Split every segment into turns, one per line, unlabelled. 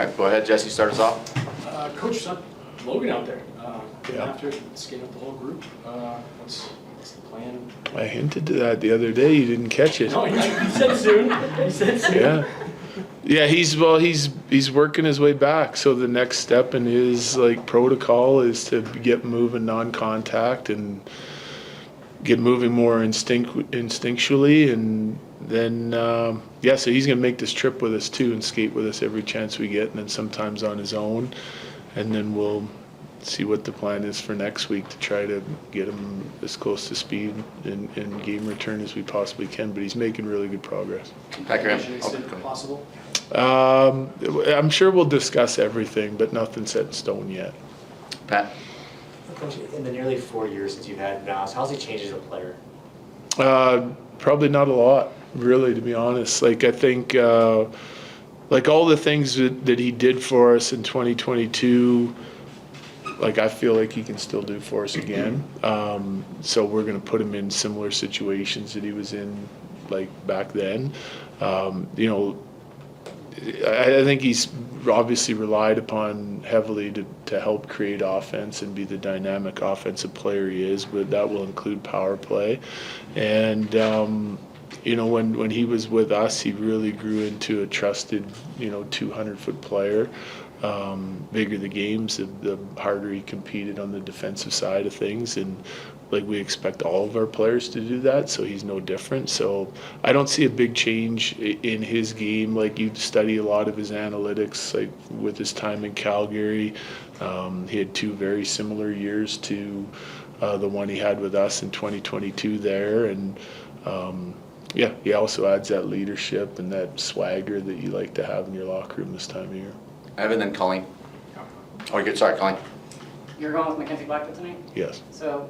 right, go ahead, Jesse, start us off.
Coach, Logan out there. Getting after it, skating up the whole group. What's the plan?
I hinted to that the other day. You didn't catch it.
No, he said soon. He said soon.
Yeah. He's working his way back. So the next step in his protocol is to get moving non-contact and get moving more instinctually, and then so he's gonna make this trip with us too and skate with us every chance we get, and then sometimes on his own, and then we'll see what the plan is for next week to try to get him as close to speed and game return as we possibly can. But he's making really good progress.
Possible.
I'm sure we'll discuss everything, but nothing's set in stone yet.
Pat?
Coach, in the nearly 4 years since you've had Nas, how's he changed as a player?
Probably not a lot, really, to be honest. I think all the things that he did for us in 2022, I feel like he can still do for us again. So we're going to put him in similar situations that he was in back then. I think he's obviously relied upon heavily to help create offense and be the dynamic offensive player he is, but that will include power play. And when he was with us, he really grew into a trusted 200-foot player. Bigger the games, the harder he competed on the defensive side of things, and we expect all of our players to do that, so he's no different. So I don't see a big change in his game. You study a lot of his analytics, with his time in Calgary. He had 2 very similar years to the one he had with us in 2022 there, and he also adds that leadership and that swagger that you like to have in your locker room this time of year.
Evan, then Colleen. Oh, good. Sorry, Colleen.
You're going with Mackenzie Blackwood tonight?
Yes.
So,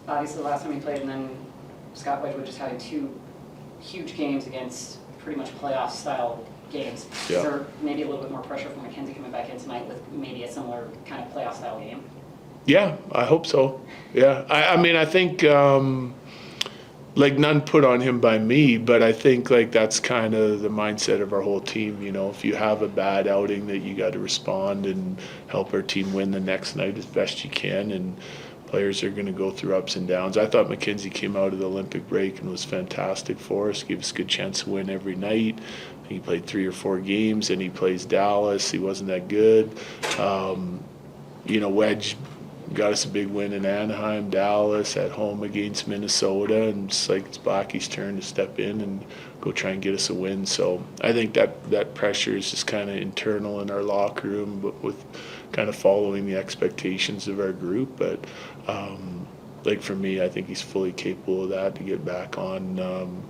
obviously the last time he played, and then Scott Wedgwood just having 2 huge games against pretty much playoff-style games.
Yeah.
Is there maybe a little bit more pressure from Mackenzie coming back in tonight with maybe a similar kind of playoff-style game?
Yeah, I hope so. Yeah, I mean, I think none put on him by me, but I think that's kind of the mindset of our whole team. If you have a bad outing, that you got to respond and help our team win the next night as best you can. And players are going to go through ups and downs. I thought Mackenzie came out of the Olympic break and was fantastic for us, gave us a good chance to win every night. He played 3 or 4 games, and he plays Dallas. He wasn't that good. Wedge got us a big win in Anaheim, Dallas, at home against Minnesota, and it's Blacky's turn to step in and go try and get us a win. So I think that pressure is just kind of internal in our locker room, but with kind of following the expectations of our group. But for me, I think he's fully capable of that to get back on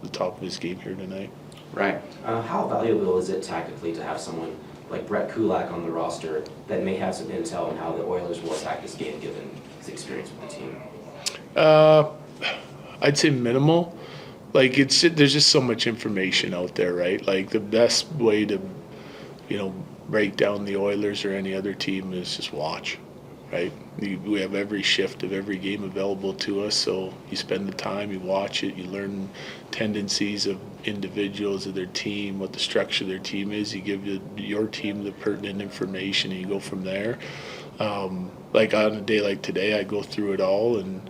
the top of his game here tonight.
Right.
How valuable is it tactically to have someone like Brett Kulak on the roster that may have some intel on how the Oilers will attack this game given his experience with the team?
I'd say minimal. There's just so much information out there, right? The best way to, break down the Oilers or any other team is just watch, right? We have every shift of every game available to us, so you spend the time, you watch it, you learn tendencies of individuals of their team, what the structure of their team is. You give your team the pertinent information, and you go from there. On a day like today, I go through it all and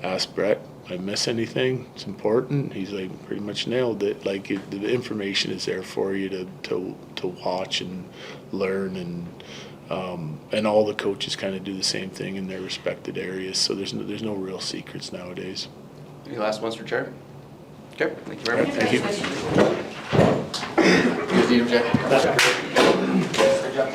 ask Brett, I miss anything? It's important. He's pretty much nailed it. The information is there for you to watch and learn, and all the coaches kind of do the same thing in their respected areas. So there's no real secrets nowadays.
Any last ones for Chair? Okay, thank you very much.
Thank you.
You guys need him, Jay?
Good job,